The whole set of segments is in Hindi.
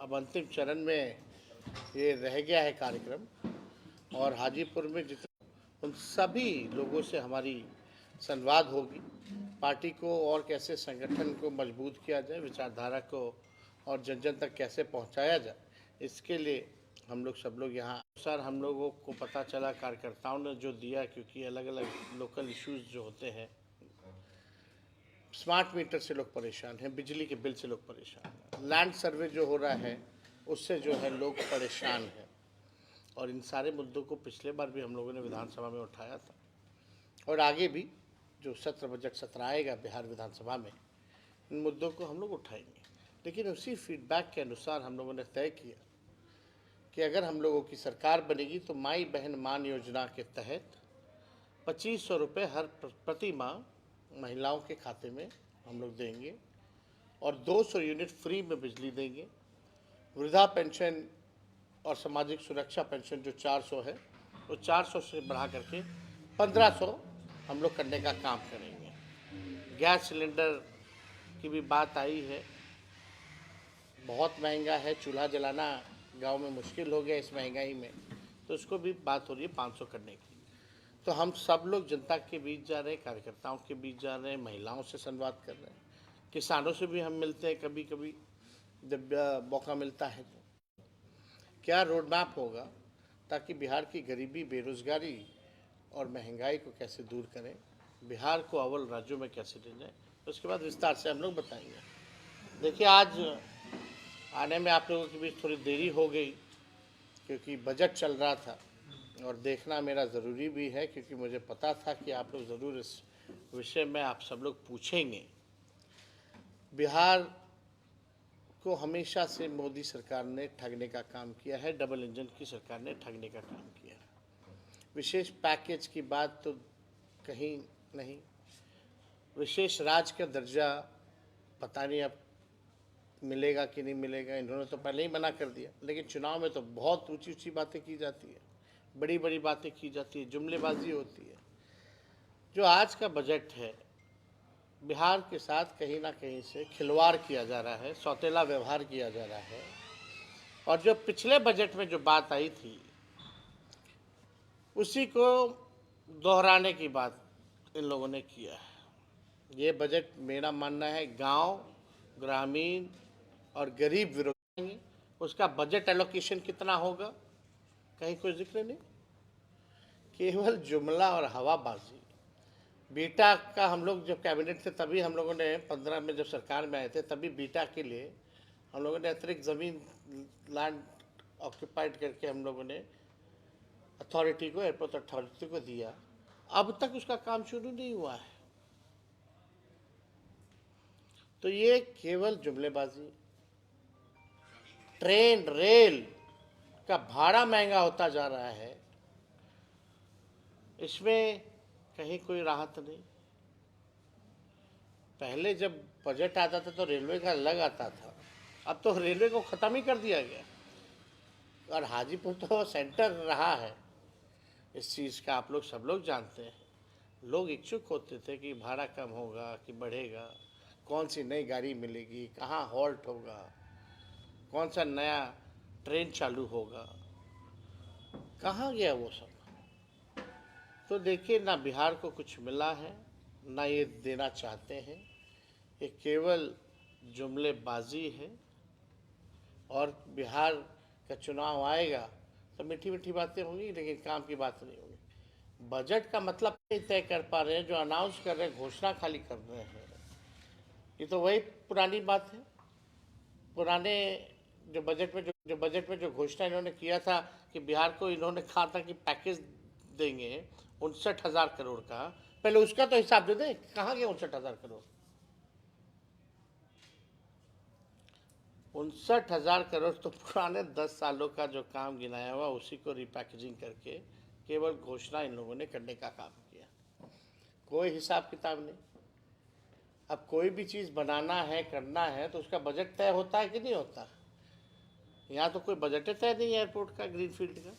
अब अंतिम चरण में ये रह गया है कार्यक्रम और हाजीपुर में जितने उन सभी लोगों से हमारी संवाद होगी। पार्टी को और कैसे संगठन को मजबूत किया जाए, विचारधारा को और जन जन तक कैसे पहुंचाया जाए, इसके लिए हम लोग सब लोग यहाँ सर हम लोगों को पता चला कार्यकर्ताओं ने जो दिया, क्योंकि अलग अलग लोकल इश्यूज जो होते हैं, स्मार्ट मीटर से लोग परेशान हैं, बिजली के बिल से लोग परेशान हैं, लैंड सर्वे जो हो रहा है उससे जो है लोग परेशान हैं। और इन सारे मुद्दों को पिछले बार भी हम लोगों ने विधानसभा में उठाया था और आगे भी जो सत्र बजट सत्र आएगा बिहार विधानसभा में, इन मुद्दों को हम लोग उठाएंगे। लेकिन उसी फीडबैक के अनुसार हम लोगों ने तय किया कि अगर हम लोगों की सरकार बनेगी तो माई बहन मान योजना के तहत 2500 रुपये हर प्रति माह महिलाओं के खाते में हम लोग देंगे और 200 यूनिट फ्री में बिजली देंगे। वृद्धा पेंशन और सामाजिक सुरक्षा पेंशन जो 400 है वो 400 से बढ़ा करके 1500 हम लोग करने का काम करेंगे। गैस सिलेंडर की भी बात आई है, बहुत महंगा है, चूल्हा जलाना गांव में मुश्किल हो गया इस महंगाई में, तो उसको भी बात हो रही है 500 करने की। तो हम सब लोग जनता के बीच जा रहे हैं, कार्यकर्ताओं के बीच जा रहे हैं, महिलाओं से संवाद कर रहे हैं, किसानों से भी हम मिलते हैं कभी कभी जब मौका मिलता है। तो क्या रोड मैप होगा ताकि बिहार की गरीबी, बेरोजगारी और महंगाई को कैसे दूर करें, बिहार को अव्वल राज्यों में कैसे ले जाएं, उसके बाद विस्तार से हम लोग बताएंगे। देखिए, आज आने में आप लोगों के बीच थोड़ी देरी हो गई क्योंकि बजट चल रहा था और देखना मेरा ज़रूरी भी है, क्योंकि मुझे पता था कि आप लोग ज़रूर इस विषय में आप सब लोग पूछेंगे। बिहार को हमेशा से मोदी सरकार ने ठगने का काम किया है, डबल इंजन की सरकार ने ठगने का काम किया है। विशेष पैकेज की बात तो कहीं नहीं, विशेष राज्य का दर्जा पता नहीं अब मिलेगा कि नहीं मिलेगा, इन्होंने तो पहले ही मना कर दिया। लेकिन चुनाव में तो बहुत ऊंची ऊंची बातें की जाती है, बड़ी बड़ी बातें की जाती है, जुमलेबाजी होती है। जो आज का बजट है, बिहार के साथ कहीं ना कहीं से खिलवाड़ किया जा रहा है, सौतेला व्यवहार किया जा रहा है। और जो पिछले बजट में जो बात आई थी उसी को दोहराने की बात इन लोगों ने किया है। ये बजट मेरा मानना है गांव, ग्रामीण और गरीब विरोधी, उसका बजट एलोकेशन कितना होगा कहीं कोई जिक्र नहीं, केवल जुमला और हवाबाजी। बीटा का हम लोग जब कैबिनेट थे तभी हम लोगों ने 15 में जब सरकार में आए थे तभी बीटा के लिए हम लोगों ने अतिरिक्त ज़मीन लैंड ऑक्यूपाइड करके हम लोगों ने अथॉरिटी को, एयरपोर्ट अथॉरिटी को दिया। अब तक उसका काम शुरू नहीं हुआ है। तो ये केवल जुमलेबाजी। ट्रेन रेल का भाड़ा महंगा होता जा रहा है, इसमें कहीं कोई राहत नहीं। पहले जब बजट आता था तो रेलवे का अलग आता था, अब तो रेलवे को ख़त्म ही कर दिया गया। और हाजीपुर तो सेंटर रहा है इस चीज़ का, आप लोग सब लोग जानते हैं। लोग इच्छुक होते थे कि भाड़ा कम होगा कि बढ़ेगा, कौन सी नई गाड़ी मिलेगी, कहाँ हॉल्ट होगा, कौन सा नया ट्रेन चालू होगा, कहाँ गया वो सब। तो देखिए, ना बिहार को कुछ मिला है, ना ये देना चाहते हैं। ये केवल जुमलेबाजी है। और बिहार का चुनाव आएगा तो मीठी मीठी बातें होंगी लेकिन काम की बात नहीं होगी। बजट का मतलब नहीं तय कर पा रहे हैं, जो अनाउंस कर रहे हैं, घोषणा खाली कर रहे हैं। ये तो वही पुरानी बात है। पुराने जो बजट में जो घोषणा इन्होंने किया था कि बिहार को इन्होंने कहा था कि पैकेज देंगे 59,000 करोड़ का, पहले उसका तो हिसाब दे दें, कहाँ गया 59,000 करोड़। 59,000 करोड़ तो पुराने 10 सालों का जो काम गिनाया हुआ उसी को रिपैकेजिंग करके केवल घोषणा इन लोगों ने करने का काम किया, कोई हिसाब किताब नहीं। अब कोई भी चीज़ बनाना है, करना है, तो उसका बजट तय होता है कि नहीं होता। यहाँ तो कोई बजट तय नहीं है एयरपोर्ट का, ग्रीनफील्ड का।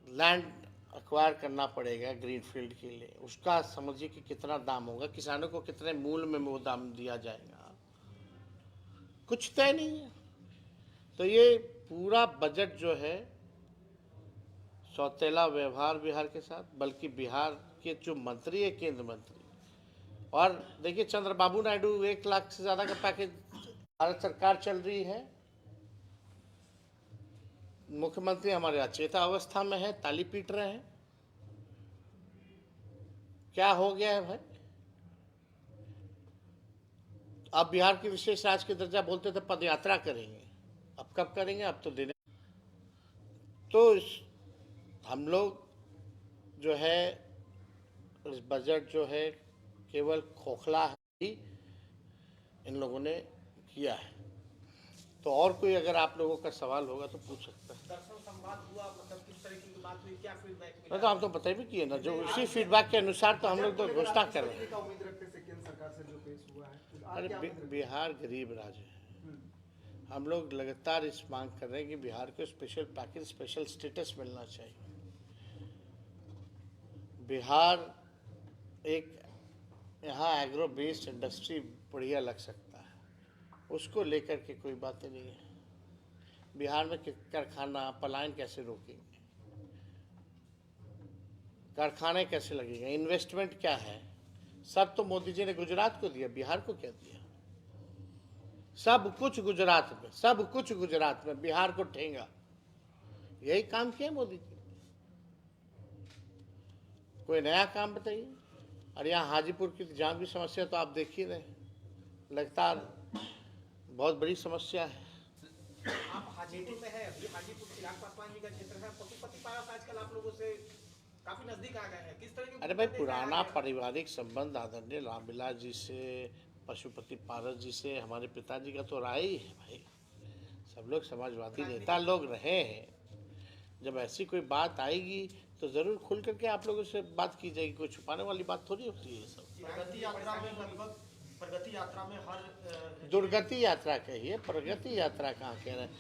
लैंड एक्वायर करना पड़ेगा ग्रीनफील्ड के लिए, उसका समझिए कि कितना दाम होगा, किसानों को कितने मूल्य में वो दाम दिया जाएगा। कुछ तय नहीं है। तो ये पूरा बजट जो है सौतेला व्यवहार बिहार के साथ, बल्कि बिहार के जो मंत्री है केंद्र मंत्री, और देखिए चंद्रबाबू नायडू 1 लाख से ज़्यादा का पैकेज भारत सरकार चल रही है, मुख्यमंत्री हमारे अचेता अवस्था में है, ताली पीट रहे हैं। क्या हो गया है भाई? अब बिहार की विशेष राज्य के दर्जा बोलते थे पद यात्रा करेंगे, अब कब करेंगे? अब तो देने। तो हम लोग जो है इस बजट जो है केवल खोखला ही इन लोगों ने किया है। तो और कोई अगर आप लोगों का सवाल होगा तो पूछ सकता है। दर्शन संवाद हुआ, मतलब किस तरीके की बात हुई, क्या फीडबैक मिला? मैं तो आप तो पता भी किए ना, जो उसी फीडबैक के अनुसार तो हम लोग तो घोषणा कर रहे हैं। उम्मीद रखते हैं केंद्र सरकार से जो पेश हुआ है। अरे बिहार गरीब राज्य है, हम लोग लगातार इस मांग कर रहे हैं कि बिहार को स्पेशल पैकेज, स्पेशल स्टेटस मिलना चाहिए। बिहार एक यहाँ एग्रो बेस्ड इंडस्ट्री बढ़िया लग सकता है, उसको लेकर के कोई बातें नहीं है। बिहार में कारखाना पलायन कैसे रोकेंगे, कारखाने कैसे लगेंगे, इन्वेस्टमेंट क्या है? सब तो मोदी जी ने गुजरात को दिया, बिहार को क्या दिया? सब कुछ गुजरात में, सब कुछ गुजरात में, बिहार को ठेंगा। यही काम किया मोदी जी। कोई नया काम बताइए। और यहाँ हाजीपुर की जाम की समस्या तो आप देख ही रहे हैं, लगातार बहुत बड़ी समस्या है। आप हाजीपुर में है, अभी हाजीपुर चिराग पासवान जी का क्षेत्र है, पशुपति पारस आजकल आप लोगों से काफी नजदीक आ गए हैं, किस तरह की? अरे भाई, पुराना पारिवारिक संबंध आदरणीय रामविलास जी से, पशुपति पारस जी से, हमारे पिताजी का तो रहा ही है भाई। सब लोग समाजवादी नेता लोग रहे हैं। जब ऐसी कोई बात आएगी तो जरूर खुल करके आप लोगों से बात की जाएगी, कोई छुपाने वाली बात थोड़ी होती है। सब प्रगति यात्रा में लगभग, प्रगति यात्रा में हर दुर्गति यात्रा कहिए, प्रगति यात्रा कहाँ कह रहे हैं?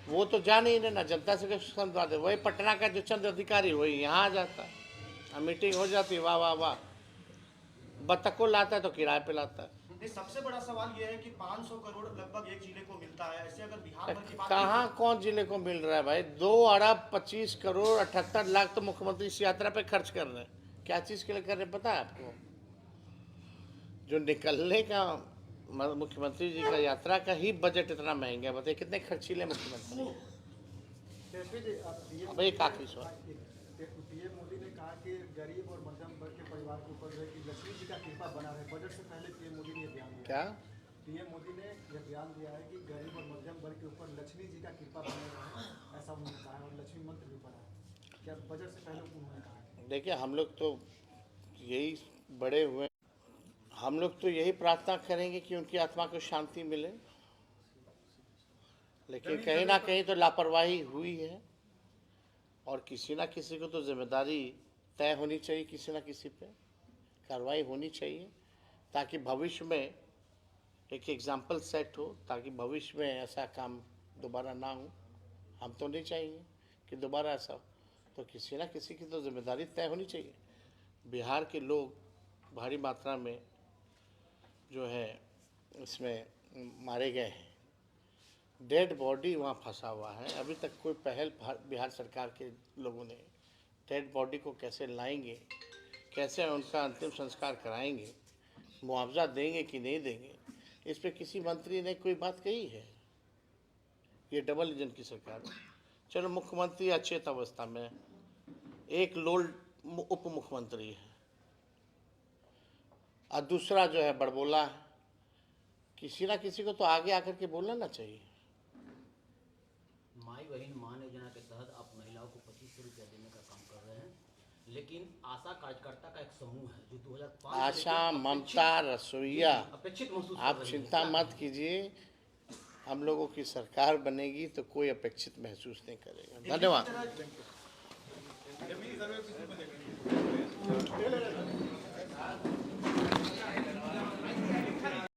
वो तो जा नहीं रहे ना, जनता से संवाद है। वही पटना का जो चंद अधिकारी वही यहाँ आ जाता है, मीटिंग हो जाती है, वाह वाह वाह, बतख को लाता है तो किराए पे लाता है। सबसे बड़ा सवाल यह है कि 500 करोड़ लगभग एक जिले को मिलता है, ऐसे अगर बिहार भर की बात कहाँ कौन जिले को मिल रहा है भाई? 2 अरब 25 करोड़ 78 लाख तो मुख्यमंत्री इस यात्रा पे खर्च कर रहे हैं। क्या चीज के लिए कर रहे हैं पता है आपको? जो निकलने का मुख्यमंत्री जी का यात्रा का ही बजट इतना महंगा है, बताइए कितने खर्चीले मुख्यमंत्री। अब एक आखिरी सवाल, पीएम मोदी ने कहा कि गरीब और मध्यम वर्ग के परिवार के ऊपर जो है कि लक्ष्मी जी का कृपा बना रहे। बजट से पहले पीएम मोदी ने यह बयान दिया। क्या पीएम मोदी ने यह बयान दिया है कि गरीब और मध्यम वर्ग के ऊपर लक्ष्मी जी का कृपा बने रहे, ऐसा उन्होंने कहा है, और लक्ष्मी मंत्र भी पढ़ा है। क्या बजट से पहले उन्होंने कहा? देखिए, हम लोग तो यही बड़े हुए, हम लोग तो यही प्रार्थना करेंगे कि उनकी आत्मा को शांति मिले, लेकिन कहीं ना कहीं तो लापरवाही हुई है, और किसी ना किसी को तो जिम्मेदारी तय होनी चाहिए, किसी ना किसी पे कार्रवाई होनी चाहिए, ताकि भविष्य में एक एग्जाम्पल सेट हो, ताकि भविष्य में ऐसा काम दोबारा ना हो। हम तो नहीं चाहेंगे कि दोबारा ऐसा हो, तो किसी ना किसी की तो जिम्मेदारी तय होनी चाहिए। बिहार के लोग भारी मात्रा में जो है इसमें मारे गए हैं, डेड बॉडी वहाँ फंसा हुआ है। अभी तक कोई पहल बिहार सरकार के लोगों ने डेड बॉडी को कैसे लाएंगे, कैसे उनका अंतिम संस्कार कराएंगे, मुआवजा देंगे कि नहीं देंगे, इस पे किसी मंत्री ने कोई बात कही है? ये डबल इंजन की सरकार है। चलो, मुख्यमंत्री अचेत अवस्था में, एक लोल उप मुख्यमंत्री है और दूसरा जो है बड़बोला है। किसी ना किसी को तो आगे आकर के बोलना ना चाहिए। माई बहन मान योजना के तहत आप महिलाओं को 2500 रुपया देने का काम कर रहे हैं, लेकिन आशा कार्यकर्ता का एक समूह है जो 2005 आशा, ममता, रसोईया, अपेक्षित महसूस आप चिंता मत कीजिए, हम लोगों की सरकार बनेगी तो कोई अपेक्षित महसूस नहीं करेगा। धन्यवाद।